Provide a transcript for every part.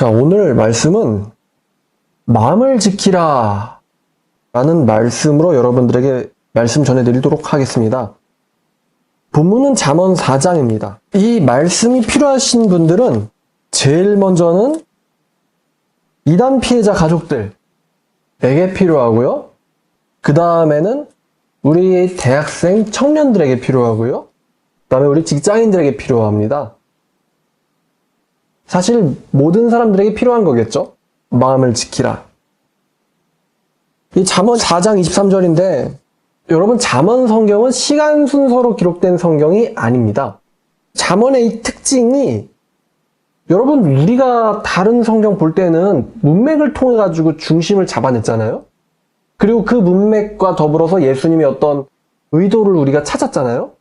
자, 오늘 말씀은 마음을 지키라 라는 말씀으로 여러분들에게 말씀 전해드리도록 하겠습니다. 본문은 잠언 4장입니다. 이 말씀이 필요하신 분들은 제일 먼저는 이단 피해자 가족들에게 필요하고요. 그 다음에는 우리 대학생 청년들에게 필요하고요. 그 다음에 우리 직장인들에게 필요합니다. 사실 모든 사람들에게 필요한 거겠죠? 마음을 지키라. 이 잠언 4장 23절인데 여러분, 잠언 성경은 시간 순서로 기록된 성경이 아닙니다. 잠언의 이 특징이, 여러분, 우리가 다른 성경 볼 때는 문맥을 통해 가지고 중심을 잡아냈잖아요. 그리고 그 문맥과 더불어서 예수님의 어떤 의도를 우리가 찾았잖아요.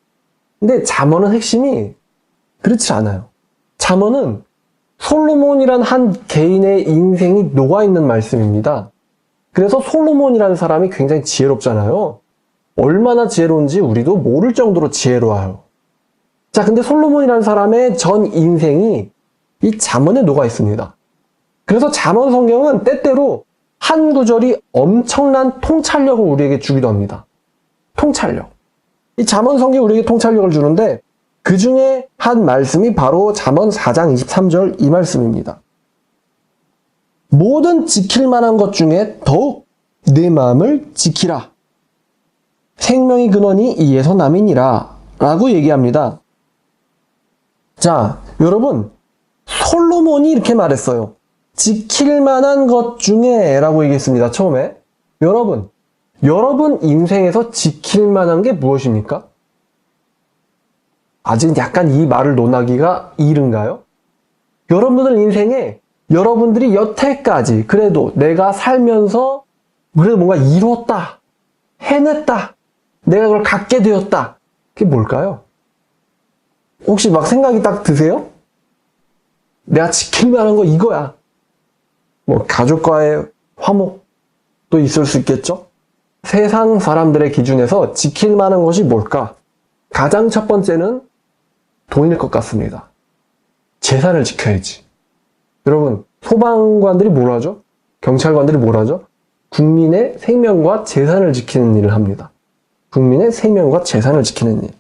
근데 잠언은 핵심이 그렇지 않아요. 잠언은 솔로몬이란 한 개인의 인생이 녹아있는 말씀입니다. 그래서 솔로몬이라는 사람이 굉장히 지혜롭잖아요. 얼마나 지혜로운지 우리도 모를 정도로 지혜로워요. 자, 근데 솔로몬이라는 사람의 전 인생이 이 잠언에 녹아 있습니다. 그래서 잠언 성경은 때때로 한 구절이 엄청난 통찰력을 우리에게 주기도 합니다. 통찰력. 이 잠언 성경이 우리에게 통찰력을 주는데 그 중에 한 말씀이 바로 잠언 4장 23절 이 말씀입니다. 모든 지킬 만한 것 중에 더욱 내 마음을 지키라. 생명의 근원이 이에서 남이니라 라고 얘기합니다. 자, 여러분, 솔로몬이 이렇게 말했어요. 지킬 만한 것 중에 라고 얘기했습니다. 처음에. 여러분 인생에서 지킬 만한 게 무엇입니까? 아직 약간 이 말을 논하기가 이른가요? 여러분들 인생에 여러분들이 여태까지 그래도 내가 살면서 그래도 뭔가 이뤘다, 해냈다, 내가 그걸 갖게 되었다. 그게 뭘까요? 혹시 막 생각이 딱 드세요? 내가 지킬 만한 거 이거야. 뭐 가족과의 화목도 있을 수 있겠죠? 세상 사람들의 기준에서 지킬 만한 것이 뭘까? 가장 첫 번째는 돈일 것 같습니다. 재산을 지켜야지. 여러분, 소방관들이 뭘 하죠? 경찰관들이 뭘 하죠? 국민의 생명과 재산을 지키는 일을 합니다. 국민의 생명과 재산을 지키는 일.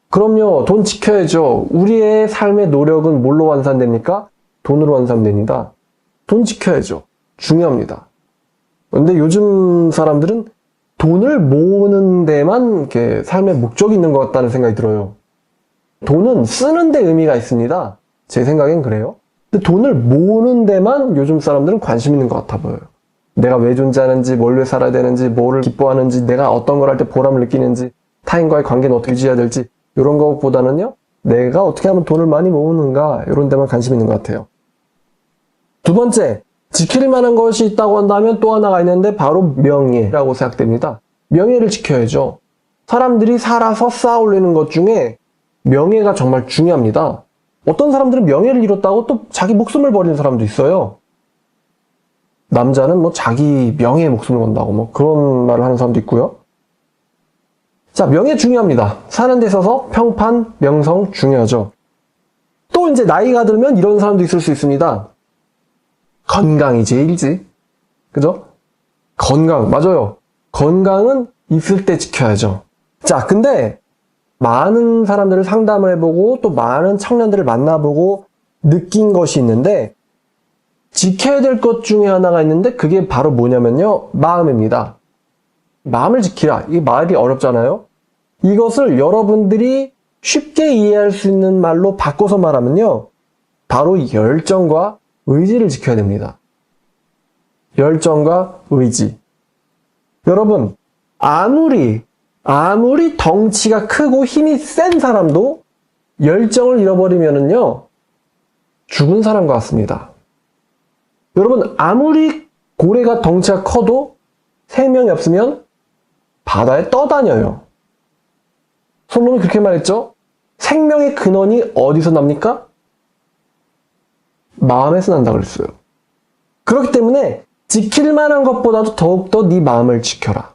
그럼요, 돈 지켜야죠. 우리의 삶의 노력은 뭘로 완산됩니까? 돈으로 완산됩니다. 돈 지켜야죠. 중요합니다. 그런데 요즘 사람들은 돈을 모으는 데만 이렇게 삶의 목적이 있는 것 같다는 생각이 들어요. 돈은 쓰는 데 의미가 있습니다. 제 생각엔 그래요. 근데 돈을 모으는 데만 요즘 사람들은 관심 있는 것 같아 보여요. 내가 왜 존재하는지, 뭘 왜 살아야 되는지, 뭐를 기뻐하는지, 내가 어떤 걸 할 때 보람을 느끼는지, 타인과의 관계는 어떻게 유지해야 될지, 이런 것보다는요, 내가 어떻게 하면 돈을 많이 모으는가, 이런 데만 관심 있는 것 같아요. 두 번째, 지킬 만한 것이 있다고 한다면 또 하나가 있는데 바로 명예라고 생각됩니다. 명예를 지켜야죠. 사람들이 살아서 쌓아 올리는 것 중에 명예가 정말 중요합니다. 어떤 사람들은 명예를 잃었다고 또 자기 목숨을 버리는 사람도 있어요. 남자는 뭐 자기 명예에 목숨을 건다고 뭐 그런 말을 하는 사람도 있고요. 자, 명예 중요합니다. 사는 데 있어서 평판, 명성 중요하죠. 또 이제 나이가 들면 이런 사람도 있을 수 있습니다. 건강이 제일이지. 그죠? 건강, 맞아요. 건강은 있을 때 지켜야죠. 자, 근데 많은 사람들을 상담을 해보고 또 많은 청년들을 만나보고 느낀 것이 있는데 지켜야 될 것 중에 하나가 있는데 그게 바로 뭐냐면요. 마음입니다. 마음을 지키라. 이게 말이 어렵잖아요. 이것을 여러분들이 쉽게 이해할 수 있는 말로 바꿔서 말하면요. 바로 열정과 의지를 지켜야 됩니다. 열정과 의지. 여러분, 아무리 덩치가 크고 힘이 센 사람도 열정을 잃어버리면은요, 죽은 사람과 같습니다. 여러분, 아무리 고래가 덩치가 커도 생명이 없으면 바다에 떠다녀요. 솔로몬이 그렇게 말했죠? 생명의 근원이 어디서 납니까? 마음에서 난다 그랬어요. 그렇기 때문에 지킬 만한 것보다도 더욱더 네 마음을 지켜라.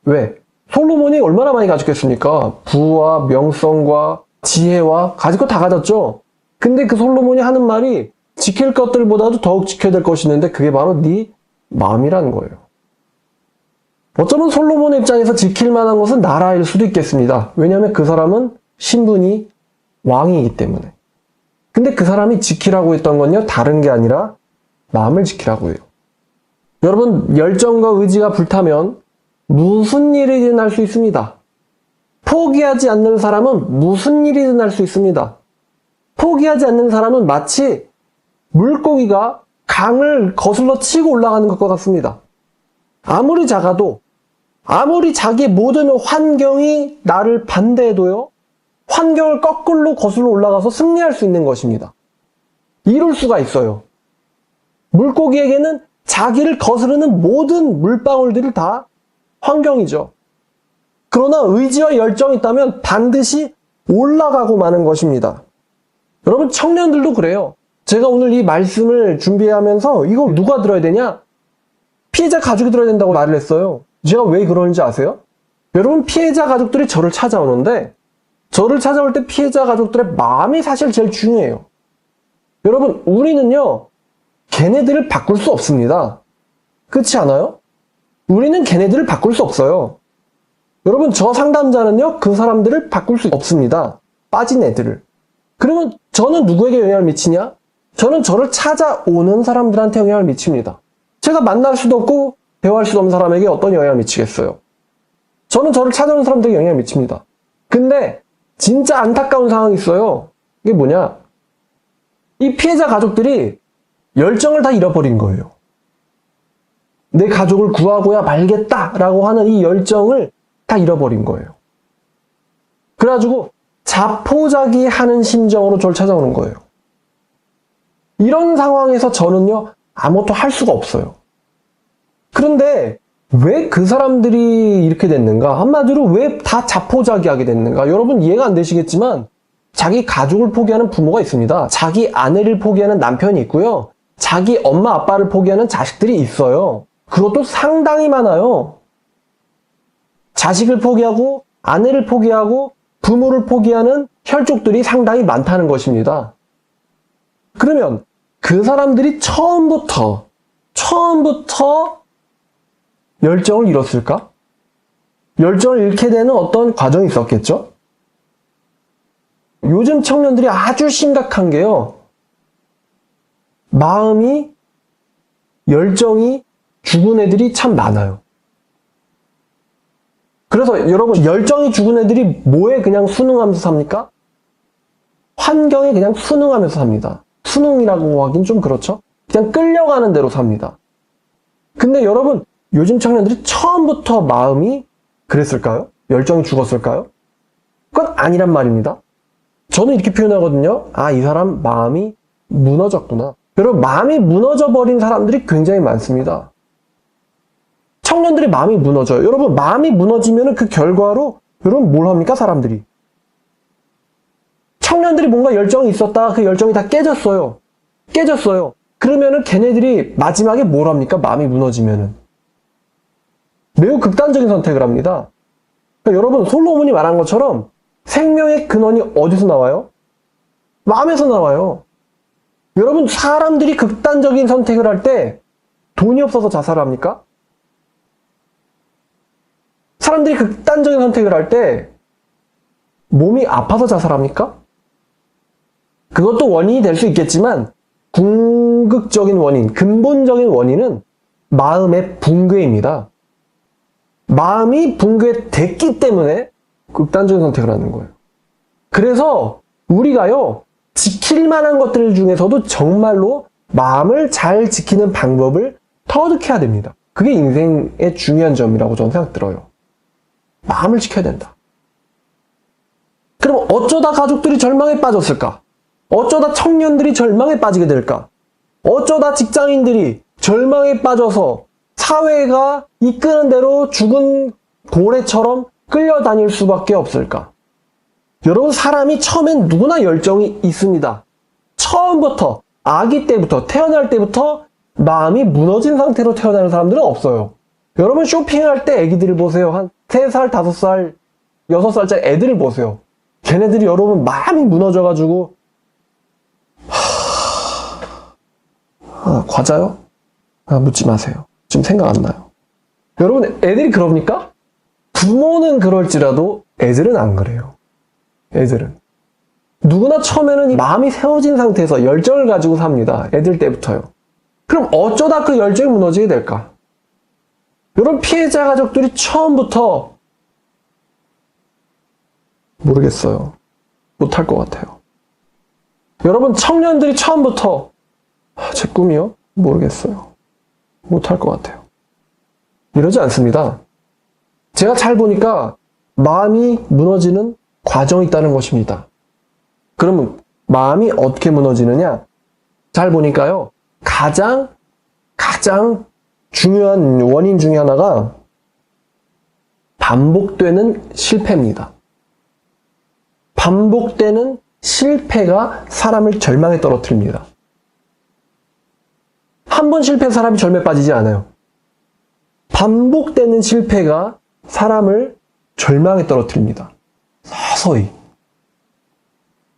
왜? 솔로몬이 얼마나 많이 가졌겠습니까? 부와 명성과 지혜와 가질 거 다 가졌죠? 근데 그 솔로몬이 하는 말이 지킬 것들보다도 더욱 지켜야 될 것이 있는데 그게 바로 네 마음이라는 거예요. 어쩌면 솔로몬의 입장에서 지킬 만한 것은 나라일 수도 있겠습니다. 왜냐하면 그 사람은 신분이 왕이기 때문에. 근데 그 사람이 지키라고 했던 건요, 다른 게 아니라 마음을 지키라고 해요. 여러분, 열정과 의지가 불타면 무슨 일이든 할 수 있습니다. 포기하지 않는 사람은 무슨 일이든 할 수 있습니다. 포기하지 않는 사람은 마치 물고기가 강을 거슬러 치고 올라가는 것과 같습니다. 아무리 작아도, 아무리 자기의 모든 환경이 나를 반대해도요, 환경을 거꾸로 거슬러 올라가서 승리할 수 있는 것입니다. 이룰 수가 있어요. 물고기에게는 자기를 거스르는 모든 물방울들이 다 환경이죠. 그러나 의지와 열정이 있다면 반드시 올라가고 마는 것입니다. 여러분, 청년들도 그래요. 제가 오늘 이 말씀을 준비하면서 이거 누가 들어야 되냐? 피해자 가족이 들어야 된다고 말을 했어요. 제가 왜 그러는지 아세요? 여러분, 피해자 가족들이 저를 찾아오는데 저를 찾아올 때 피해자 가족들의 마음이 사실 제일 중요해요. 여러분, 우리는요, 걔네들을 바꿀 수 없습니다. 그렇지 않아요? 우리는 걔네들을 바꿀 수 없어요. 여러분, 저 상담자는요, 그 사람들을 바꿀 수 없습니다. 빠진 애들을. 그러면 저는 누구에게 영향을 미치냐? 저는 저를 찾아오는 사람들한테 영향을 미칩니다. 제가 만날 수도 없고 대화할 수도 없는 사람에게 어떤 영향을 미치겠어요? 저는 저를 찾아오는 사람들에게 영향을 미칩니다. 근데 진짜 안타까운 상황이 있어요. 이게 뭐냐? 이 피해자 가족들이 열정을 다 잃어버린 거예요. 내 가족을 구하고야 말겠다라고 하는 이 열정을 다 잃어버린 거예요. 그래가지고 자포자기하는 심정으로 저를 찾아오는 거예요. 이런 상황에서 저는요, 아무것도 할 수가 없어요. 그런데 왜 그 사람들이 이렇게 됐는가? 한마디로 왜 다 자포자기하게 됐는가? 여러분, 이해가 안 되시겠지만 자기 가족을 포기하는 부모가 있습니다. 자기 아내를 포기하는 남편이 있고요. 자기 엄마 아빠를 포기하는 자식들이 있어요. 그것도 상당히 많아요. 자식을 포기하고 아내를 포기하고 부모를 포기하는 혈족들이 상당히 많다는 것입니다. 그러면 그 사람들이 처음부터 열정을 잃었을까? 열정을 잃게 되는 어떤 과정이 있었겠죠? 요즘 청년들이 아주 심각한 게요, 마음이, 열정이 죽은 애들이 참 많아요. 그래서 여러분, 열정이 죽은 애들이 뭐에 그냥 순응하면서 삽니까? 환경에 그냥 순응하면서 삽니다. 순응이라고 하긴 좀 그렇죠? 그냥 끌려가는 대로 삽니다. 근데 여러분, 요즘 청년들이 처음부터 마음이 그랬을까요? 열정이 죽었을까요? 그건 아니란 말입니다. 저는 이렇게 표현하거든요. 아, 이 사람 마음이 무너졌구나. 여러분, 마음이 무너져버린 사람들이 굉장히 많습니다. 청년들이 마음이 무너져요. 여러분, 마음이 무너지면 그 결과로 여러분 뭘 합니까, 사람들이? 청년들이 뭔가 열정이 있었다. 그 열정이 다 깨졌어요. 그러면은 걔네들이 마지막에 뭘 합니까? 마음이 무너지면은 매우 극단적인 선택을 합니다. 그러니까 여러분, 솔로몬이 말한 것처럼 생명의 근원이 어디서 나와요? 마음에서 나와요. 여러분, 사람들이 극단적인 선택을 할 때 돈이 없어서 자살합니까? 사람들이 극단적인 선택을 할 때 몸이 아파서 자살합니까? 그것도 원인이 될 수 있겠지만 궁극적인 원인, 근본적인 원인은 마음의 붕괴입니다. 마음이 붕괴됐기 때문에 극단적인 선택을 하는 거예요. 그래서 우리가요, 지킬 만한 것들 중에서도 정말로 마음을 잘 지키는 방법을 터득해야 됩니다. 그게 인생의 중요한 점이라고 저는 생각 들어요. 마음을 지켜야 된다. 그럼 어쩌다 가족들이 절망에 빠졌을까? 어쩌다 청년들이 절망에 빠지게 될까? 어쩌다 직장인들이 절망에 빠져서 사회가 이끄는 대로 죽은 고래처럼 끌려다닐 수밖에 없을까? 여러분, 사람이 처음엔 누구나 열정이 있습니다. 처음부터, 아기 때부터, 태어날 때부터 마음이 무너진 상태로 태어나는 사람들은 없어요. 여러분, 쇼핑할 때 애기들을 보세요. 한 3살, 5살, 6살짜리 애들을 보세요. 걔네들이 여러분 마음이 무너져가지고 과자요? 묻지 마세요. 지금 생각 안 나요. 여러분, 애들이 그럽니까? 부모는 그럴지라도 애들은 안 그래요. 애들은. 누구나 처음에는 이 마음이 세워진 상태에서 열정을 가지고 삽니다. 애들 때부터요. 그럼 어쩌다 그 열정이 무너지게 될까? 이런 피해자 가족들이 처음부터 모르겠어요. 못할 것 같아요. 여러분, 청년들이 처음부터 제 꿈이요? 모르겠어요. 못할 것 같아요. 이러지 않습니다. 제가 잘 보니까 마음이 무너지는 과정이 있다는 것입니다. 그러면 마음이 어떻게 무너지느냐? 잘 보니까요. 가장 중요한 원인 중에 하나가 반복되는 실패입니다. 반복되는 실패가 사람을 절망에 떨어뜨립니다. 한 번 실패한 사람이 절망에 빠지지 않아요. 반복되는 실패가 사람을 절망에 떨어뜨립니다. 서서히.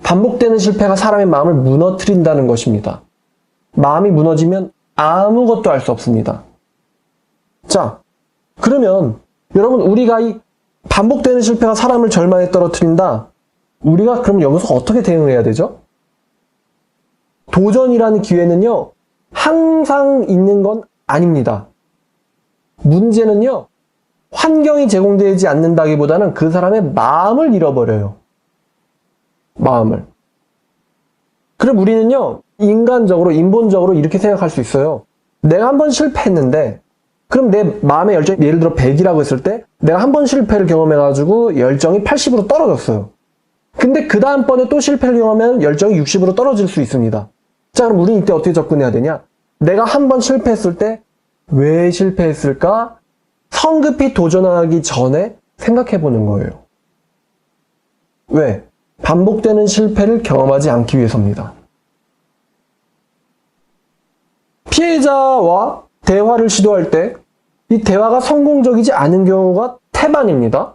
반복되는 실패가 사람의 마음을 무너뜨린다는 것입니다. 마음이 무너지면 아무것도 할 수 없습니다. 자, 그러면 여러분, 우리가 이 반복되는 실패가 사람을 절망에 떨어뜨린다. 우리가 그럼 여기서 어떻게 대응을 해야 되죠? 도전이라는 기회는요, 항상 있는 건 아닙니다. 문제는요, 환경이 제공되지 않는다기보다는 그 사람의 마음을 잃어버려요. 마음을. 그럼 우리는요, 인간적으로, 인본적으로 이렇게 생각할 수 있어요. 내가 한 번 실패했는데, 그럼 내 마음의 열정이 예를 들어 100이라고 했을 때, 내가 한 번 실패를 경험해가지고 열정이 80으로 떨어졌어요. 근데 그 다음번에 또 실패를 경험하면 열정이 60으로 떨어질 수 있습니다. 자, 그럼 우리는 이때 어떻게 접근해야 되냐? 내가 한 번 실패했을 때, 왜 실패했을까? 성급히 도전하기 전에 생각해 보는 거예요. 왜? 반복되는 실패를 경험하지 않기 위해서입니다. 피해자와 대화를 시도할 때 이 대화가 성공적이지 않은 경우가 태반입니다.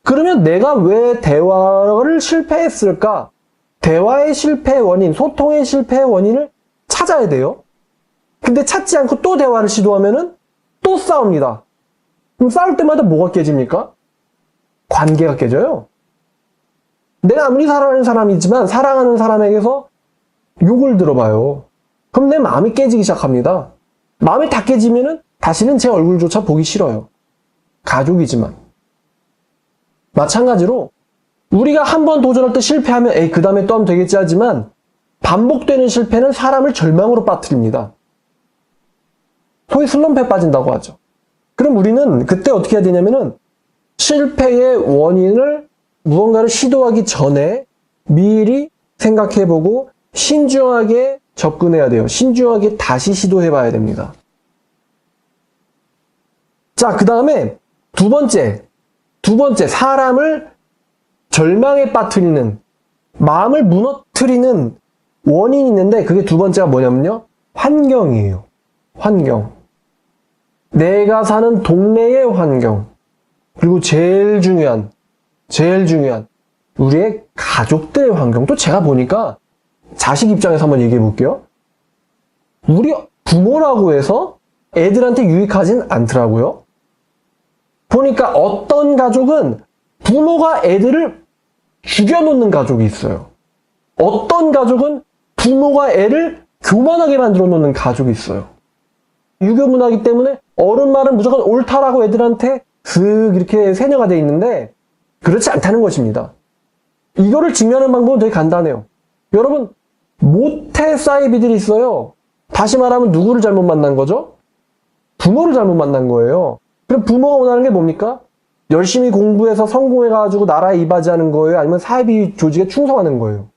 그러면 내가 왜 대화를 실패했을까? 대화의 실패의 원인, 소통의 실패의 원인을 찾아야 돼요. 근데 찾지 않고 또 대화를 시도하면은 또 싸웁니다. 그럼 싸울 때마다 뭐가 깨집니까? 관계가 깨져요. 내가 아무리 사랑하는 사람이지만 사랑하는 사람에게서 욕을 들어봐요. 그럼 내 마음이 깨지기 시작합니다. 마음이 다 깨지면은 다시는 제 얼굴조차 보기 싫어요. 가족이지만. 마찬가지로 우리가 한 번 도전할 때 실패하면 에이, 그 다음에 또 하면 되겠지 하지만 반복되는 실패는 사람을 절망으로 빠뜨립니다. 소위 슬럼프에 빠진다고 하죠. 그럼 우리는 그때 어떻게 해야 되냐면은 실패의 원인을 무언가를 시도하기 전에 미리 생각해보고 신중하게 접근해야 돼요. 신중하게 다시 시도해봐야 됩니다. 자, 그 다음에 두 번째, 사람을 절망에 빠뜨리는, 마음을 무너뜨리는 원인이 있는데 그게 두 번째가 뭐냐면요. 환경이에요. 환경. 내가 사는 동네의 환경. 그리고 제일 중요한 우리의 가족들의 환경. 또 제가 보니까 자식 입장에서 한번 얘기해 볼게요. 우리 부모라고 해서 애들한테 유익하진 않더라고요. 보니까 어떤 가족은 부모가 애들을 죽여놓는 가족이 있어요. 어떤 가족은 부모가 애를 교만하게 만들어 놓는 가족이 있어요. 유교 문화이기 때문에 어른 말은 무조건 옳다라고 애들한테 슥 이렇게 세뇌가 돼 있는데 그렇지 않다는 것입니다. 이거를 증명하는 방법은 되게 간단해요. 여러분, 모태 사이비들이 있어요. 다시 말하면 누구를 잘못 만난 거죠? 부모를 잘못 만난 거예요. 그럼 부모가 원하는 게 뭡니까? 열심히 공부해서 성공해가지고 나라에 이바지하는 거예요? 아니면 사이비 조직에 충성하는 거예요?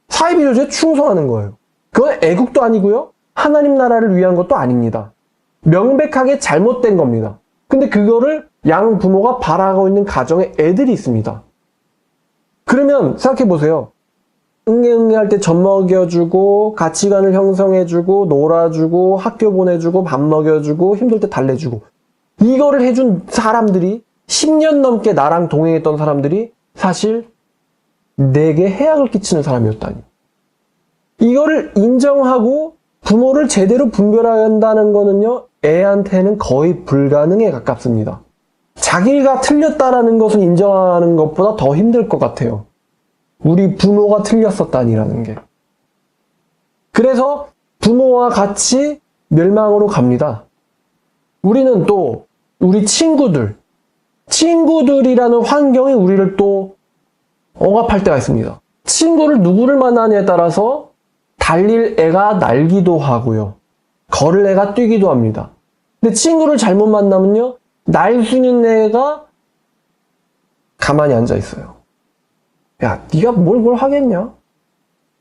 사이비 조직에 충성하는 거예요. 그건 애국도 아니고요. 하나님 나라를 위한 것도 아닙니다. 명백하게 잘못된 겁니다. 근데 그거를 양 부모가 바라고 있는 가정에 애들이 있습니다. 그러면 생각해보세요. 응애 할 때 젖 먹여주고 가치관을 형성해주고 놀아주고 학교 보내주고 밥 먹여주고 힘들 때 달래주고 이거를 해준 사람들이 10년 넘게 나랑 동행했던 사람들이 사실 내게 해악을 끼치는 사람이었다니. 이거를 인정하고 부모를 제대로 분별한다는 거는요, 애한테는 거의 불가능에 가깝습니다. 자기가 틀렸다라는 것을 인정하는 것보다 더 힘들 것 같아요. 우리 부모가 틀렸었다니라는 게. 그래서 부모와 같이 멸망으로 갑니다. 우리는 또 우리 친구들이라는 환경이 우리를 또 억압할 때가 있습니다. 친구를 누구를 만나냐에 따라서 달릴 애가 날기도 하고요. 걸을 애가 뛰기도 합니다. 근데 친구를 잘못 만나면요, 날 수 있는 애가 가만히 앉아 있어요. 야, 네가 뭘 하겠냐?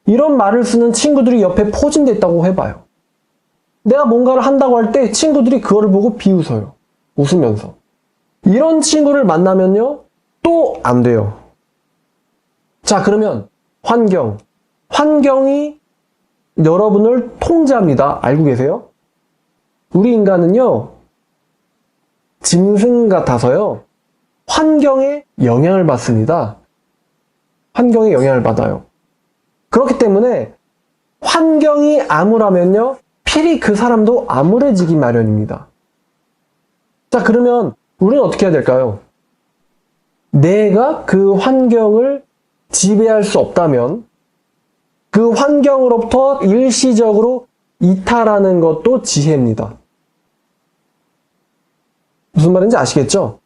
이런 말을 쓰는 친구들이 옆에 포진돼 있다고 해봐요. 내가 뭔가를 한다고 할 때 친구들이 그거를 보고 비웃어요. 웃으면서. 이런 친구를 만나면요, 또 안 돼요. 자, 그러면 환경이 여러분을 통제합니다. 알고 계세요? 우리 인간은요, 짐승 같아서요, 환경에 영향을 받습니다. 환경에 영향을 받아요. 그렇기 때문에 환경이 암울하면요, 필히 그 사람도 암울해지기 마련입니다. 자, 그러면 우리는 어떻게 해야 될까요? 내가 그 환경을 지배할 수 없다면 그 환경으로부터 일시적으로 이탈하는 것도 지혜입니다. 무슨 말인지 아시겠죠?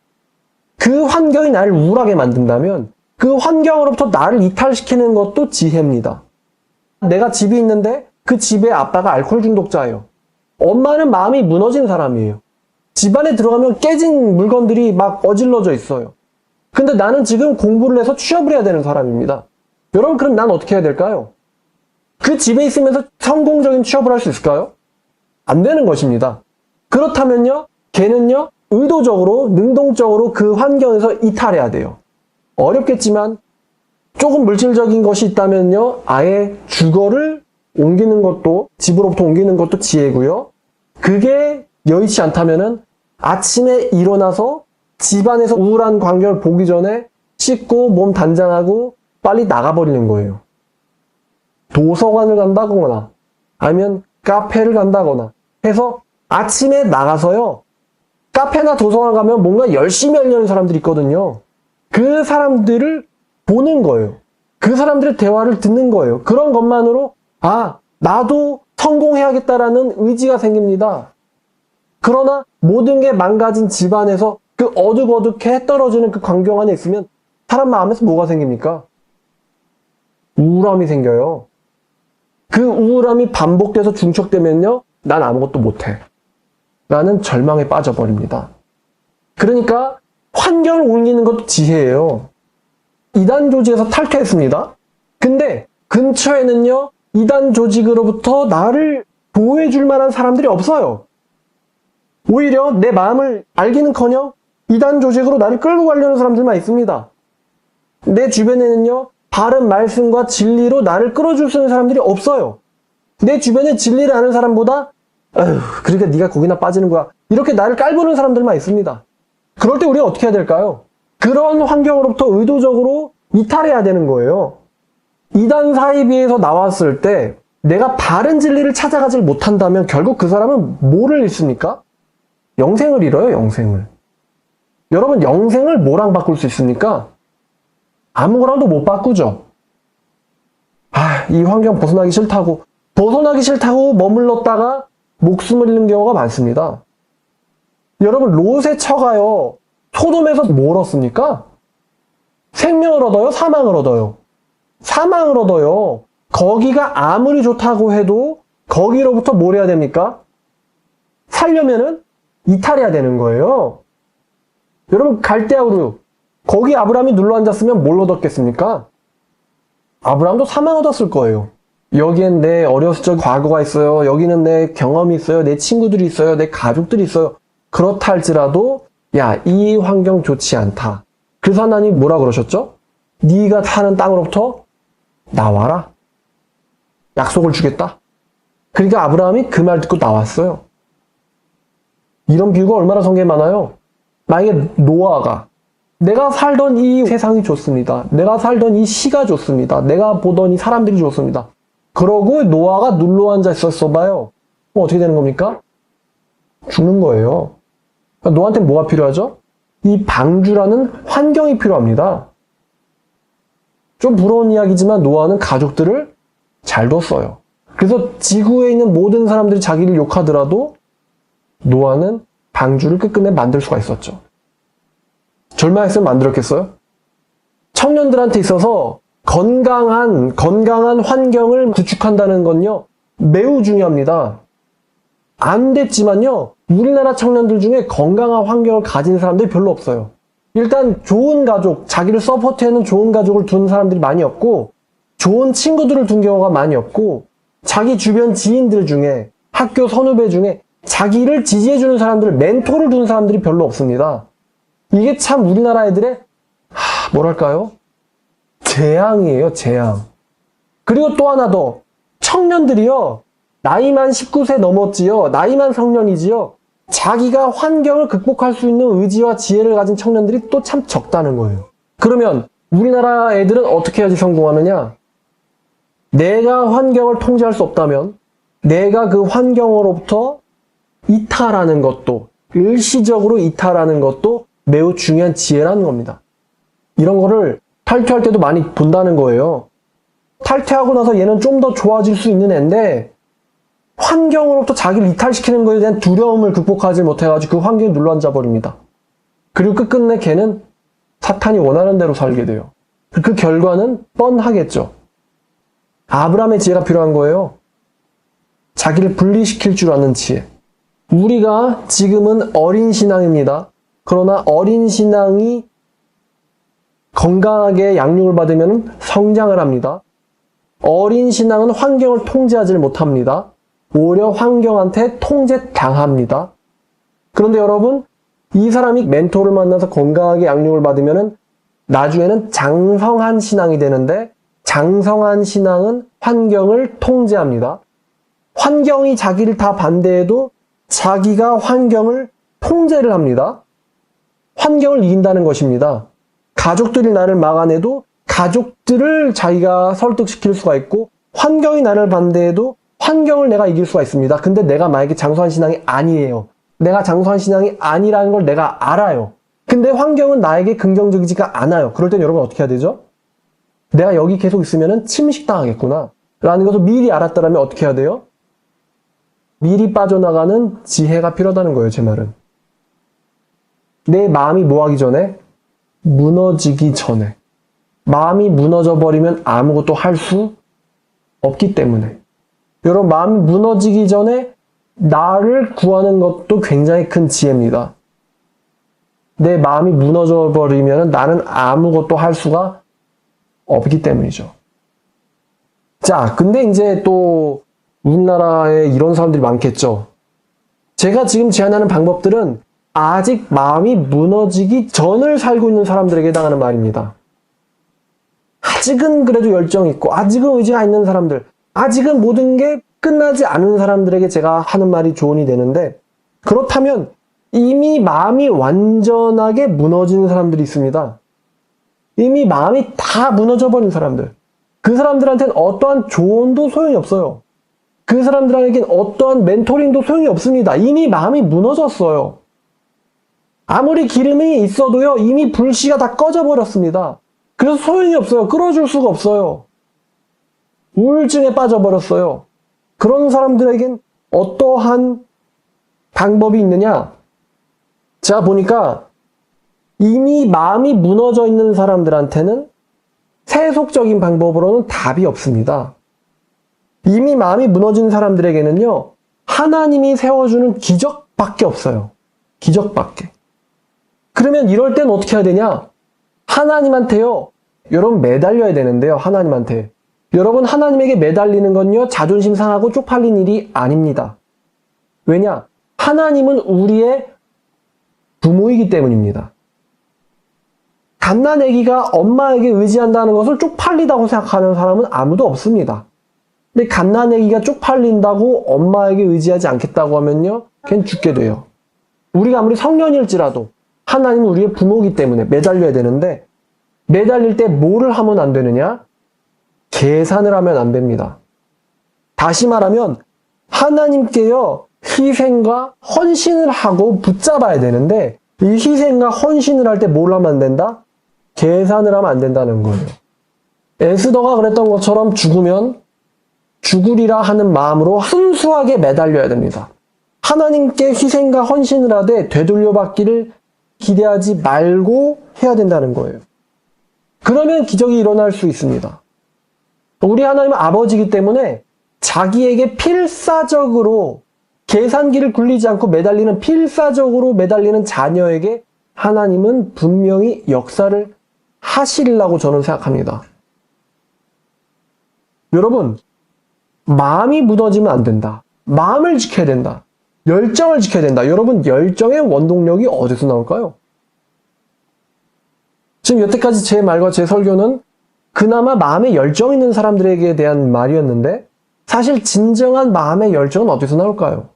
그 환경이 나를 우울하게 만든다면 그 환경으로부터 나를 이탈시키는 것도 지혜입니다. 내가 집이 있는데 그 집에 아빠가 알코올 중독자예요. 엄마는 마음이 무너진 사람이에요. 집안에 들어가면 깨진 물건들이 막 어질러져 있어요. 근데 나는 지금 공부를 해서 취업을 해야 되는 사람입니다. 여러분, 그럼 난 어떻게 해야 될까요? 그 집에 있으면서 성공적인 취업을 할 수 있을까요? 안 되는 것입니다. 그렇다면요, 걔는요, 의도적으로, 능동적으로 그 환경에서 이탈해야 돼요. 어렵겠지만 조금 물질적인 것이 있다면요, 아예 주거를 옮기는 것도, 집으로부터 옮기는 것도 지혜고요. 그게 여의치 않다면은 아침에 일어나서 집안에서 우울한 광경을 보기 전에 씻고 몸 단장하고 빨리 나가버리는 거예요. 도서관을 간다거나 아니면 카페를 간다거나 해서 아침에 나가서요, 카페나 도서관 가면 뭔가 열심히 하려는 사람들이 있거든요. 그 사람들을 보는 거예요. 그 사람들의 대화를 듣는 거예요. 그런 것만으로 아, 나도 성공해야겠다라는 의지가 생깁니다. 그러나 모든 게 망가진 집안에서 그 어둑어둑해 떨어지는 그 광경 안에 있으면 사람 마음에서 뭐가 생깁니까? 우울함이 생겨요. 그 우울함이 반복돼서 중첩되면요, 난 아무것도 못해 라는 절망에 빠져버립니다. 그러니까 환경을 옮기는 것도 지혜예요. 이단 조직에서 탈퇴했습니다. 근데 근처에는요, 이단 조직으로부터 나를 보호해줄 만한 사람들이 없어요. 오히려 내 마음을 알기는커녕 이단 조직으로 나를 끌고 가려는 사람들만 있습니다. 내 주변에는요, 바른 말씀과 진리로 나를 끌어줄 수 있는 사람들이 없어요. 내 주변에 진리를 아는 사람보다 아휴, 그러니까 네가 거기나 빠지는 거야, 이렇게 나를 깔보는 사람들만 있습니다. 그럴 때 우리가 어떻게 해야 될까요? 그런 환경으로부터 의도적으로 이탈해야 되는 거예요. 이단 사이비에서 나왔을 때 내가 바른 진리를 찾아가지 못한다면 결국 그 사람은 뭐를 잃습니까? 영생을 잃어요, 영생을. 여러분, 영생을 뭐랑 바꿀 수 있습니까? 아무거랑도 못 바꾸죠. 아, 이 환경 벗어나기 싫다고 머물렀다가 목숨을 잃는 경우가 많습니다. 여러분, 롯의 처가요, 소돔에서 뭘 얻습니까? 생명을 얻어요? 사망을 얻어요? 사망을 얻어요. 거기가 아무리 좋다고 해도 거기로부터 뭘 해야 됩니까? 살려면은 이탈해야 되는 거예요. 여러분, 갈대아우르, 거기 아브라함이 눌러앉았으면 뭘 얻었겠습니까? 아브라함도 사망 얻었을 거예요. 여기엔 내 어렸을 적 과거가 있어요. 여기는 내 경험이 있어요. 내 친구들이 있어요. 내 가족들이 있어요. 그렇다 할지라도 야, 이 환경 좋지 않다. 그래서 하나님 뭐라 그러셨죠? 네가 사는 땅으로부터 나와라. 약속을 주겠다. 그러니까 아브라함이 그 말 듣고 나왔어요. 이런 비유가 얼마나 성경에 많아요. 만약에 노아가 내가 살던 이 세상이 좋습니다. 내가 살던 이 시가 좋습니다. 내가 보던 이 사람들이 좋습니다. 그러고 노아가 눌러 앉아 있었어 봐요. 그럼 어떻게 되는 겁니까? 죽는 거예요. 그러니까 노아한테 뭐가 필요하죠? 이 방주라는 환경이 필요합니다. 좀 부러운 이야기지만 노아는 가족들을 잘 뒀어요. 그래서 지구에 있는 모든 사람들이 자기를 욕하더라도 노아는 방주를 끝끝내 만들 수가 있었죠. 절망했으면 만들었겠어요? 청년들한테 있어서 건강한 환경을 구축한다는 건요, 매우 중요합니다. 안 됐지만요, 우리나라 청년들 중에 건강한 환경을 가진 사람들이 별로 없어요. 일단 좋은 가족, 자기를 서포트하는 좋은 가족을 둔 사람들이 많이 없고, 좋은 친구들을 둔 경우가 많이 없고, 자기 주변 지인들 중에, 학교 선후배 중에 자기를 지지해주는 사람들, 멘토를 둔 사람들이 별로 없습니다. 이게 참 우리나라 애들의 뭐랄까요? 재앙이에요, 재앙. 그리고 또 하나 더, 청년들이요, 나이만 19세 넘었지요, 나이만 성년이지요, 자기가 환경을 극복할 수 있는 의지와 지혜를 가진 청년들이 또 참 적다는 거예요. 그러면 우리나라 애들은 어떻게 해야지 성공하느냐? 내가 환경을 통제할 수 없다면 내가 그 환경으로부터 이탈하는 것도, 일시적으로 이탈하는 것도 매우 중요한 지혜라는 겁니다. 이런 거를 탈퇴할 때도 많이 본다는 거예요. 탈퇴하고 나서 얘는 좀 더 좋아질 수 있는 애인데 환경으로부터 자기를 이탈시키는 것에 대한 두려움을 극복하지 못해가지고 그 환경에 눌러앉아 버립니다. 그리고 끝끝내 걔는 사탄이 원하는 대로 살게 돼요. 그 결과는 뻔하겠죠. 아브라함의 지혜가 필요한 거예요. 자기를 분리시킬 줄 아는 지혜. 우리가 지금은 어린 신앙입니다. 그러나 어린 신앙이 건강하게 양육을 받으면 성장을 합니다. 어린 신앙은 환경을 통제하지 못합니다. 오히려 환경한테 통제당합니다. 그런데 여러분, 이 사람이 멘토를 만나서 건강하게 양육을 받으면 나중에는 장성한 신앙이 되는데, 장성한 신앙은 환경을 통제합니다. 환경이 자기를 다 반대해도 자기가 환경을 통제를 합니다. 환경을 이긴다는 것입니다. 가족들이 나를 막아내도 가족들을 자기가 설득시킬 수가 있고, 환경이 나를 반대해도 환경을 내가 이길 수가 있습니다. 근데 내가 만약에 장수한 신앙이 아니에요. 내가 장수한 신앙이 아니라는 걸 내가 알아요. 근데 환경은 나에게 긍정적이지가 않아요. 그럴 땐 여러분 어떻게 해야 되죠? 내가 여기 계속 있으면 침식당하겠구나 라는 것을 미리 알았다면 어떻게 해야 돼요? 미리 빠져나가는 지혜가 필요하다는 거예요, 제 말은. 내 마음이 뭐하기 전에? 무너지기 전에. 마음이 무너져 버리면 아무것도 할 수 없기 때문에. 여러분, 마음이 무너지기 전에 나를 구하는 것도 굉장히 큰 지혜입니다. 내 마음이 무너져 버리면 나는 아무것도 할 수가 없기 때문이죠. 자, 근데 이제 또 우리나라에 이런 사람들이 많겠죠. 제가 지금 제안하는 방법들은 아직 마음이 무너지기 전을 살고 있는 사람들에게 해당하는 말입니다. 아직은 그래도 열정이 있고, 아직은 의지가 있는 사람들, 아직은 모든 게 끝나지 않은 사람들에게 제가 하는 말이 조언이 되는데, 그렇다면 이미 마음이 완전하게 무너진 사람들이 있습니다. 이미 마음이 다 무너져버린 사람들. 그 사람들한테는 어떠한 조언도 소용이 없어요. 그 사람들에게는 어떠한 멘토링도 소용이 없습니다. 이미 마음이 무너졌어요. 아무리 기름이 있어도요, 이미 불씨가 다 꺼져버렸습니다. 그래서 소용이 없어요. 끌어줄 수가 없어요. 우울증에 빠져버렸어요. 그런 사람들에겐 어떠한 방법이 있느냐? 제가 보니까 이미 마음이 무너져 있는 사람들한테는 세속적인 방법으로는 답이 없습니다. 이미 마음이 무너진 사람들에게는요, 하나님이 세워주는 기적밖에 없어요. 기적밖에. 그러면 이럴 땐 어떻게 해야 되냐? 하나님한테요, 여러분 매달려야 되는데요, 하나님한테. 여러분, 하나님에게 매달리는 건요, 자존심 상하고 쪽팔린 일이 아닙니다. 왜냐? 하나님은 우리의 부모이기 때문입니다. 갓난아기가 엄마에게 의지한다는 것을 쪽팔리다고 생각하는 사람은 아무도 없습니다. 근데 갓난아기가 쪽팔린다고 엄마에게 의지하지 않겠다고 하면요, 걔는 죽게 돼요. 우리가 아무리 성년일지라도 하나님은 우리의 부모이기 때문에 매달려야 되는데, 매달릴 때 뭐를 하면 안 되느냐? 계산을 하면 안 됩니다. 다시 말하면 하나님께요 희생과 헌신을 하고 붙잡아야 되는데 이 희생과 헌신을 할 때 뭘 하면 안 된다? 계산을 하면 안 된다는 거예요. 에스더가 그랬던 것처럼 죽으면 죽으리라 하는 마음으로 순수하게 매달려야 됩니다. 하나님께 희생과 헌신을 하되 되돌려받기를 기대하지 말고 해야 된다는 거예요. 그러면 기적이 일어날 수 있습니다. 우리 하나님은 아버지이기 때문에 자기에게 필사적으로 계산기를 굴리지 않고 매달리는 필사적으로 매달리는 자녀에게 하나님은 분명히 역사를 하시리라고 저는 생각합니다. 여러분, 마음이 무너지면 안 된다. 마음을 지켜야 된다. 열정을 지켜야 된다. 여러분, 열정의 원동력이 어디서 나올까요? 지금 여태까지 제 말과 제 설교는 그나마 마음에 열정 있는 사람들에게 대한 말이었는데 사실 진정한 마음의 열정은 어디서 나올까요?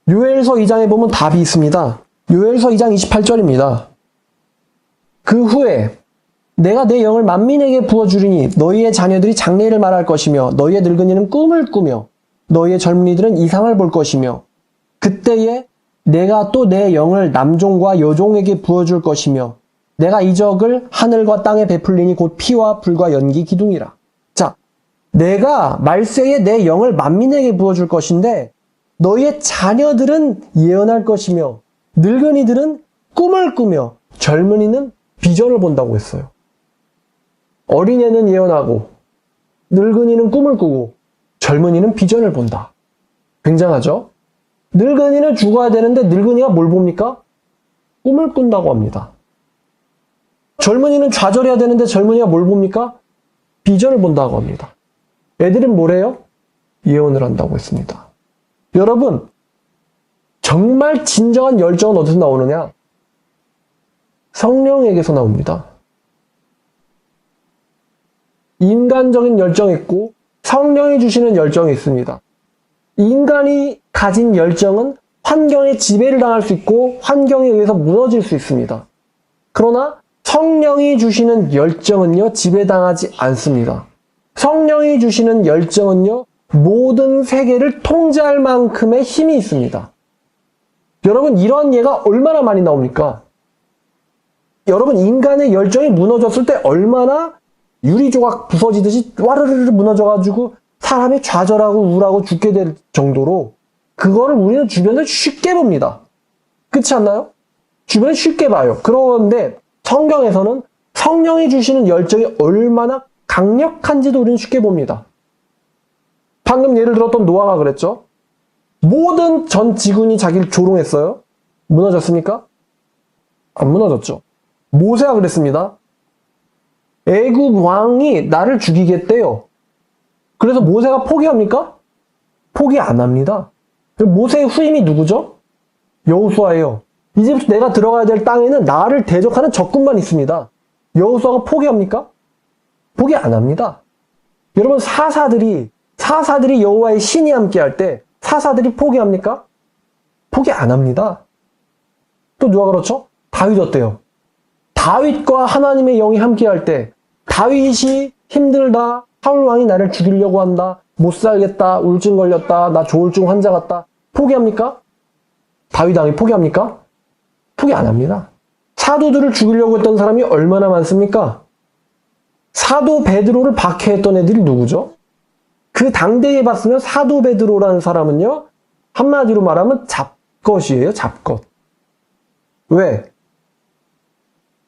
요엘서 2장에 보면 답이 있습니다. 요엘서 2장 28절입니다. 그 후에 내가 내 영을 만민에게 부어주리니 너희의 자녀들이 장래를 말할 것이며 너희의 늙은이는 꿈을 꾸며 너희의 젊은이들은 이상을 볼 것이며 그때에 내가 또 내 영을 남종과 여종에게 부어줄 것이며 내가 이적을 하늘과 땅에 베풀리니 곧 피와 불과 연기 기둥이라. 자, 내가 말세에 내 영을 만민에게 부어줄 것인데 너희의 자녀들은 예언할 것이며 늙은이들은 꿈을 꾸며 젊은이는 비전을 본다고 했어요. 어린애는 예언하고 늙은이는 꿈을 꾸고 젊은이는 비전을 본다. 굉장하죠? 늙은이는 죽어야 되는데 늙은이가 뭘 봅니까? 꿈을 꾼다고 합니다. 젊은이는 좌절해야 되는데 젊은이가 뭘 봅니까? 비전을 본다고 합니다. 애들은 뭐래요? 예언을 한다고 했습니다. 여러분, 정말 진정한 열정은 어디서 나오느냐? 성령에게서 나옵니다. 인간적인 열정이 있고 성령이 주시는 열정이 있습니다. 인간이 가진 열정은 환경에 지배를 당할 수 있고 환경에 의해서 무너질 수 있습니다. 그러나 성령이 주시는 열정은요, 지배당하지 않습니다. 성령이 주시는 열정은요, 모든 세계를 통제할 만큼의 힘이 있습니다. 여러분, 이런 예가 얼마나 많이 나옵니까? 여러분, 인간의 열정이 무너졌을 때 얼마나 유리조각 부서지듯이 와르르르 무너져가지고 사람이 좌절하고 우울하고 죽게 될 정도로 그거를 우리는 주변에서 쉽게 봅니다. 그렇지 않나요? 주변에 쉽게 봐요. 그런데 성경에서는 성령이 주시는 열정이 얼마나 강력한지도 우리는 쉽게 봅니다. 방금 예를 들었던 노아가 그랬죠. 모든 전 지군이 자기를 조롱했어요. 무너졌습니까? 안 무너졌죠. 모세가 그랬습니다. 애굽 왕이 나를 죽이겠대요. 그래서 모세가 포기합니까? 포기 안 합니다. 모세의 후임이 누구죠? 여호수아예요. 이제부터 내가 들어가야 될 땅에는 나를 대적하는 적군만 있습니다. 여호수아가 포기합니까? 포기 안 합니다. 여러분, 사사들이 여호와의 신이 함께할 때 사사들이 포기합니까? 포기 안 합니다. 또 누가 그렇죠? 다윗 어때요? 다윗과 하나님의 영이 함께할 때 다윗이 힘들다, 사울 왕이 나를 죽이려고 한다, 못 살겠다, 우울증 걸렸다, 나 조울증 환자 같다, 포기합니까? 다윗 왕이 포기합니까? 포기 안 합니다. 사도들을 죽이려고 했던 사람이 얼마나 많습니까? 사도 베드로를 박해했던 애들이 누구죠? 그 당대에 봤으면 사도 베드로라는 사람은요, 한마디로 말하면 잡것이에요, 잡것. 왜?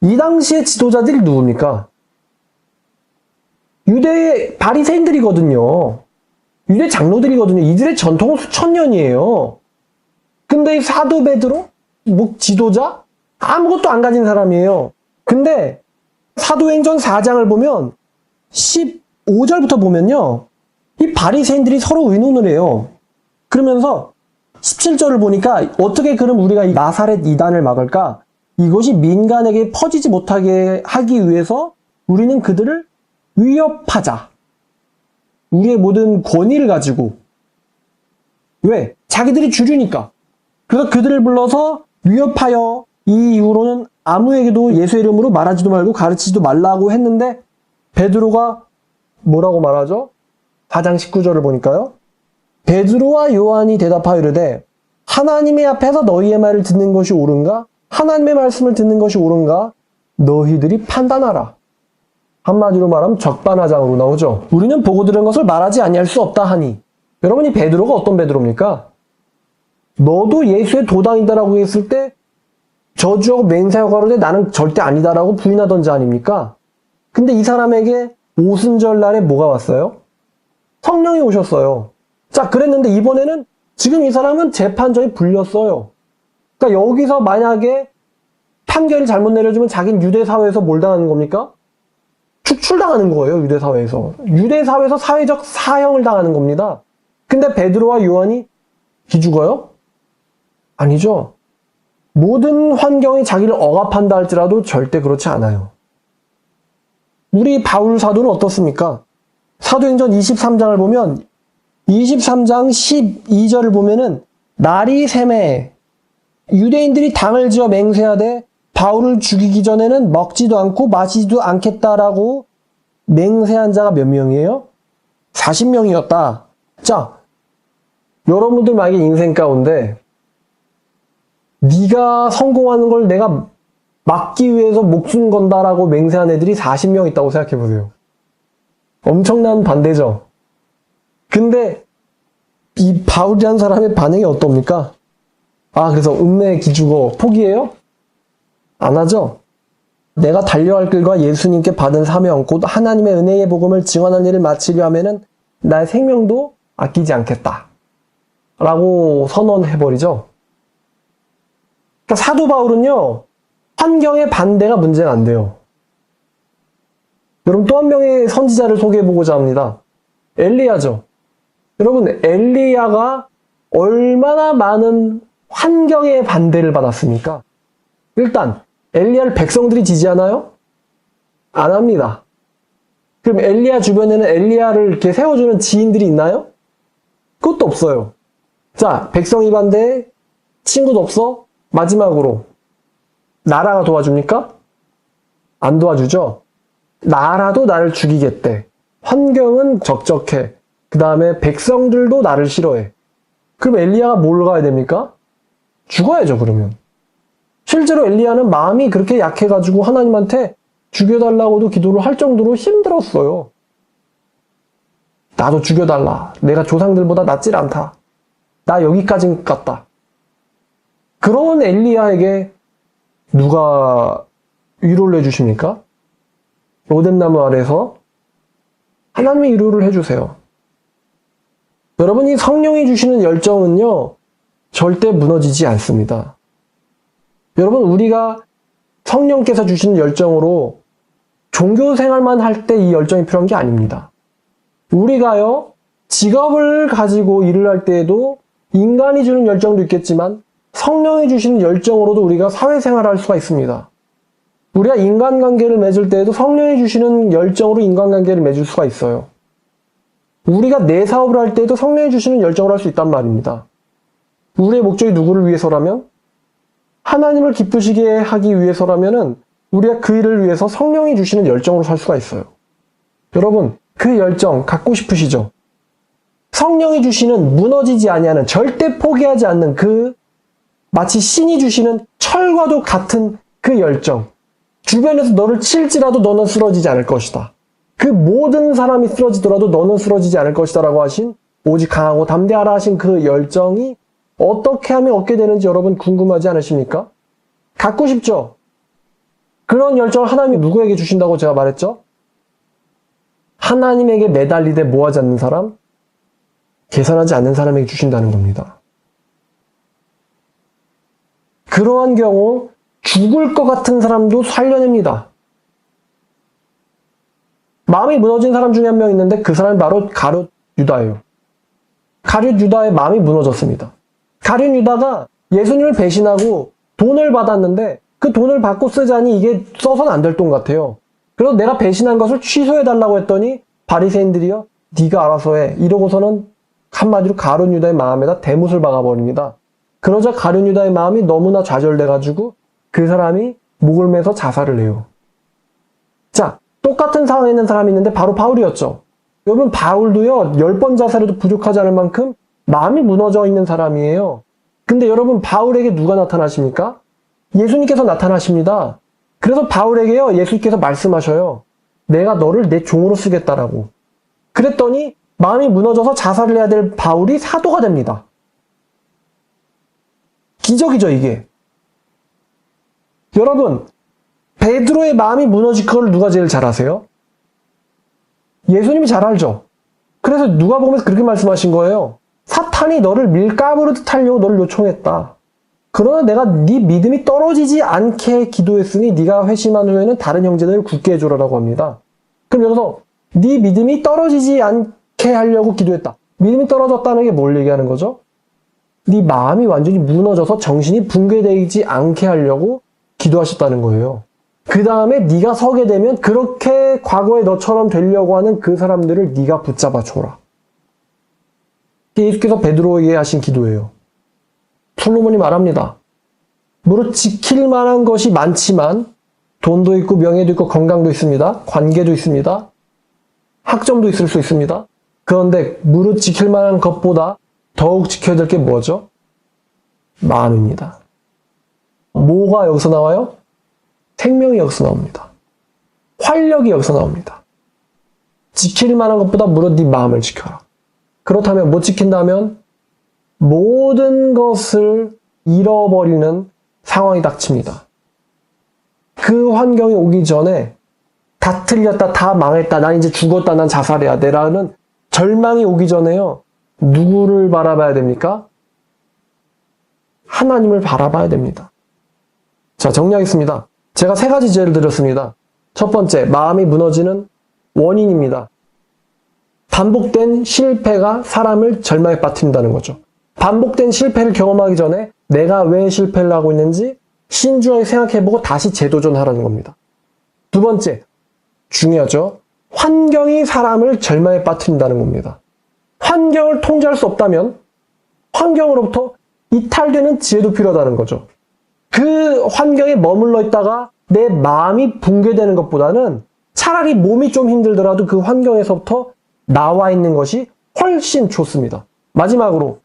이 당시의 지도자들이 누굽니까? 유대의 바리새인들이거든요. 유대 장로들이거든요. 이들의 전통은 수천 년이에요. 근데 이 사도 베드로? 뭐 지도자? 아무것도 안 가진 사람이에요. 근데 사도행전 4장을 보면 15절부터 보면요, 이 바리새인들이 서로 의논을 해요. 그러면서 17절을 보니까 어떻게 그럼 우리가 이 나사렛 이단을 막을까? 이것이 민간에게 퍼지지 못하게 하기 위해서 우리는 그들을 위협하자. 우리의 모든 권위를 가지고. 왜? 자기들이 주류니까. 그래서 그들을 불러서 위협하여 이 이후로는 아무에게도 예수의 이름으로 말하지도 말고 가르치지도 말라고 했는데 베드로가 뭐라고 말하죠? 4장 19절을 보니까요. 베드로와 요한이 대답하여 이르되 하나님의 앞에서 너희의 말을 듣는 것이 옳은가? 하나님의 말씀을 듣는 것이 옳은가? 너희들이 판단하라. 한마디로 말하면 적반하장으로 나오죠. 우리는 보고 들은 것을 말하지 아니할 수 없다 하니. 여러분, 이 베드로가 어떤 베드로입니까? 너도 예수의 도당이다라고 했을 때 저주하고 맹세하고 하는데 나는 절대 아니다라고 부인하던 자 아닙니까? 근데 이 사람에게 오순절 날에 뭐가 왔어요? 성령이 오셨어요. 자, 그랬는데 이번에는 지금 이 사람은 재판정에 불렸어요. 그러니까 여기서 만약에 판결을 잘못 내려주면 자기는 유대사회에서 뭘 당하는 겁니까? 축출당하는 거예요, 유대사회에서. 유대사회에서 사회적 사형을 당하는 겁니다. 근데 베드로와 요한이 기죽어요? 아니죠. 모든 환경이 자기를 억압한다 할지라도 절대 그렇지 않아요. 우리 바울 사도는 어떻습니까? 사도행전 23장을 보면 23장 12절을 보면은 날이 새매 유대인들이 당을 지어 맹세하되 바울을 죽이기 전에는 먹지도 않고 마시지도 않겠다라고 맹세한 자가 몇 명이에요? 40명이었다. 자, 여러분들 만약에 인생 가운데 네가 성공하는 걸 내가 막기 위해서 목숨 건다라고 맹세한 애들이 40명 있다고 생각해 보세요. 엄청난 반대죠. 근데 이 바울이라는 사람의 반응이 어떻습니까? 아, 그래서 은혜에 기죽어 포기해요? 안 하죠? 내가 달려갈 길과 예수님께 받은 사명, 곧 하나님의 은혜의 복음을 증언할 일을 마치려 하면은 나의 생명도 아끼지 않겠다. 라고 선언해버리죠. 그러니까 사도 바울은요, 환경의 반대가 문제가 안 돼요. 여러분, 또 한 명의 선지자를 소개해보고자 합니다. 엘리야죠. 여러분, 엘리야가 얼마나 많은 환경의 반대를 받았습니까? 일단 엘리야를 백성들이 지지하나요? 안 합니다. 그럼 엘리야 주변에는 엘리야를 이렇게 세워주는 지인들이 있나요? 그것도 없어요. 자, 백성이 반대해, 친구도 없어? 마지막으로 나라가 도와줍니까? 안 도와주죠? 나라도 나를 죽이겠대. 환경은 적적해. 그 다음에 백성들도 나를 싫어해. 그럼 엘리야가 뭘 가야 됩니까? 죽어야죠, 그러면. 실제로 엘리야는 마음이 그렇게 약해가지고 하나님한테 죽여달라고도 기도를 할 정도로 힘들었어요. 나도 죽여달라. 내가 조상들보다 낫질 않다. 나 여기까진 갔다. 그런 엘리야에게 누가 위로를 해주십니까? 로뎀나무 아래서 하나님의 위로를 해주세요. 여러분, 이 성령이 주시는 열정은요, 절대 무너지지 않습니다. 여러분, 우리가 성령께서 주시는 열정으로 종교 생활만 할 때 이 열정이 필요한 게 아닙니다. 우리가요, 직업을 가지고 일을 할 때에도 인간이 주는 열정도 있겠지만 성령이 주시는 열정으로도 우리가 사회생활을 할 수가 있습니다. 우리가 인간관계를 맺을 때에도 성령이 주시는 열정으로 인간관계를 맺을 수가 있어요. 우리가 내 사업을 할 때에도 성령이 주시는 열정으로 할 수 있단 말입니다. 우리의 목적이 누구를 위해서라면? 하나님을 기쁘시게 하기 위해서라면은 우리가 그 일을 위해서 성령이 주시는 열정으로 살 수가 있어요. 여러분, 그 열정 갖고 싶으시죠? 성령이 주시는 무너지지 아니하는, 절대 포기하지 않는 그 마치 신이 주시는 철과도 같은 그 열정. 주변에서 너를 칠지라도 너는 쓰러지지 않을 것이다. 그 모든 사람이 쓰러지더라도 너는 쓰러지지 않을 것이다 라고 하신, 오직 강하고 담대하라 하신 그 열정이 어떻게 하면 얻게 되는지 여러분 궁금하지 않으십니까? 갖고 싶죠? 그런 열정을 하나님이 누구에게 주신다고 제가 말했죠? 하나님에게 매달리되 모하지 않는 사람, 계산하지 않는 사람에게 주신다는 겁니다. 그러한 경우 죽을 것 같은 사람도 살려냅니다. 마음이 무너진 사람 중에 한 명 있는데 그 사람이 바로 가룟 유다예요. 가룟 유다의 마음이 무너졌습니다. 가룟 유다가 예수님을 배신하고 돈을 받았는데 그 돈을 받고 쓰자니 이게 써서는 안 될 돈 같아요. 그래서 내가 배신한 것을 취소해달라고 했더니 바리새인들이요, 네가 알아서 해. 이러고서는 한마디로 가룟 유다의 마음에다 대못을 박아버립니다. 그러자 가룟 유다의 마음이 너무나 좌절돼가지고 그 사람이 목을 매서 자살을 해요. 자, 똑같은 상황에 있는 사람이 있는데 바로 바울이었죠. 여러분 바울도요 10번 자살해도 부족하지 않을 만큼 마음이 무너져 있는 사람이에요. 근데 여러분 바울에게 누가 나타나십니까? 예수님께서 나타나십니다. 그래서 바울에게요 예수님께서 말씀하셔요. 내가 너를 내 종으로 쓰겠다라고. 그랬더니 마음이 무너져서 자살을 해야 될 바울이 사도가 됩니다. 기적이죠 이게. 여러분 베드로의 마음이 무너질 걸 누가 제일 잘 아세요? 예수님이 잘 알죠. 그래서 누가복음에서 그렇게 말씀하신 거예요. 사탄이 너를 밀가부르듯 하려고 너를 요청했다. 그러나 내가 네 믿음이 떨어지지 않게 기도했으니 네가 회심한 후에는 다른 형제들을 굳게 해주라라고 합니다. 그럼 여기서 네 믿음이 떨어지지 않게 하려고 기도했다. 믿음이 떨어졌다는 게 뭘 얘기하는 거죠? 네 마음이 완전히 무너져서 정신이 붕괴되지 않게 하려고 기도하셨다는 거예요. 그 다음에 네가 서게 되면 그렇게 과거에 너처럼 되려고 하는 그 사람들을 네가 붙잡아 줘라. 예수께서 베드로에게 하신 기도예요. 솔로몬이 말합니다. 무릇 지킬 만한 것이 많지만 돈도 있고 명예도 있고 건강도 있습니다. 관계도 있습니다. 학점도 있을 수 있습니다. 그런데 무릇 지킬 만한 것보다 더욱 지켜야 될 게 뭐죠? 마음입니다. 뭐가 여기서 나와요? 생명이 여기서 나옵니다. 활력이 여기서 나옵니다. 지킬 만한 것보다 무릇 네 마음을 지켜라. 그렇다면 못 지킨다면 모든 것을 잃어버리는 상황이 닥칩니다. 그 환경이 오기 전에 다 틀렸다, 다 망했다, 난 이제 죽었다, 난 자살해야 돼 라는 절망이 오기 전에요. 누구를 바라봐야 됩니까? 하나님을 바라봐야 됩니다. 자, 정리하겠습니다. 제가 3가지 제를 드렸습니다. 첫 번째, 마음이 무너지는 원인입니다. 반복된 실패가 사람을 절망에 빠뜨린다는 거죠. 반복된 실패를 경험하기 전에 내가 왜 실패를 하고 있는지 신중하게 생각해보고 다시 재도전하라는 겁니다. 두 번째, 중요하죠. 환경이 사람을 절망에 빠뜨린다는 겁니다. 환경을 통제할 수 없다면 환경으로부터 이탈되는 지혜도 필요하다는 거죠. 그 환경에 머물러 있다가 내 마음이 붕괴되는 것보다는 차라리 몸이 좀 힘들더라도 그 환경에서부터 나와 있는 것이 훨씬 좋습니다. 마지막으로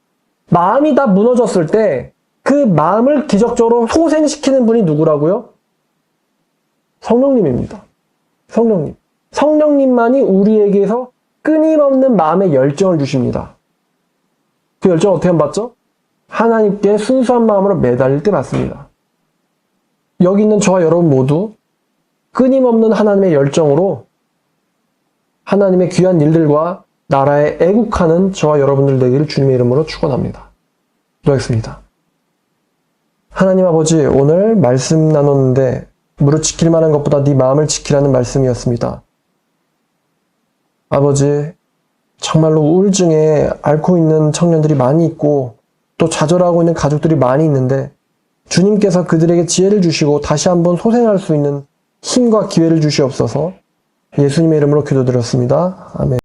마음이 다 무너졌을 때 그 마음을 기적적으로 소생시키는 분이 누구라고요? 성령님입니다. 성령님. 성령님만이 우리에게서 끊임없는 마음의 열정을 주십니다. 그 열정 어떻게 하면 받죠? 하나님께 순수한 마음으로 매달릴 때 받습니다. 여기 있는 저와 여러분 모두 끊임없는 하나님의 열정으로 하나님의 귀한 일들과 나라에 애국하는 저와 여러분들 되기를 주님의 이름으로 축원합니다. 기도하겠습니다. 하나님 아버지, 오늘 말씀 나눴는데 무릇 지킬 만한 것보다 네 마음을 지키라는 말씀이었습니다. 아버지, 정말로 우울증에 앓고 있는 청년들이 많이 있고 또 좌절하고 있는 가족들이 많이 있는데 주님께서 그들에게 지혜를 주시고 다시 한번 소생할 수 있는 힘과 기회를 주시옵소서. 예수님의 이름으로 기도드렸습니다. 아멘.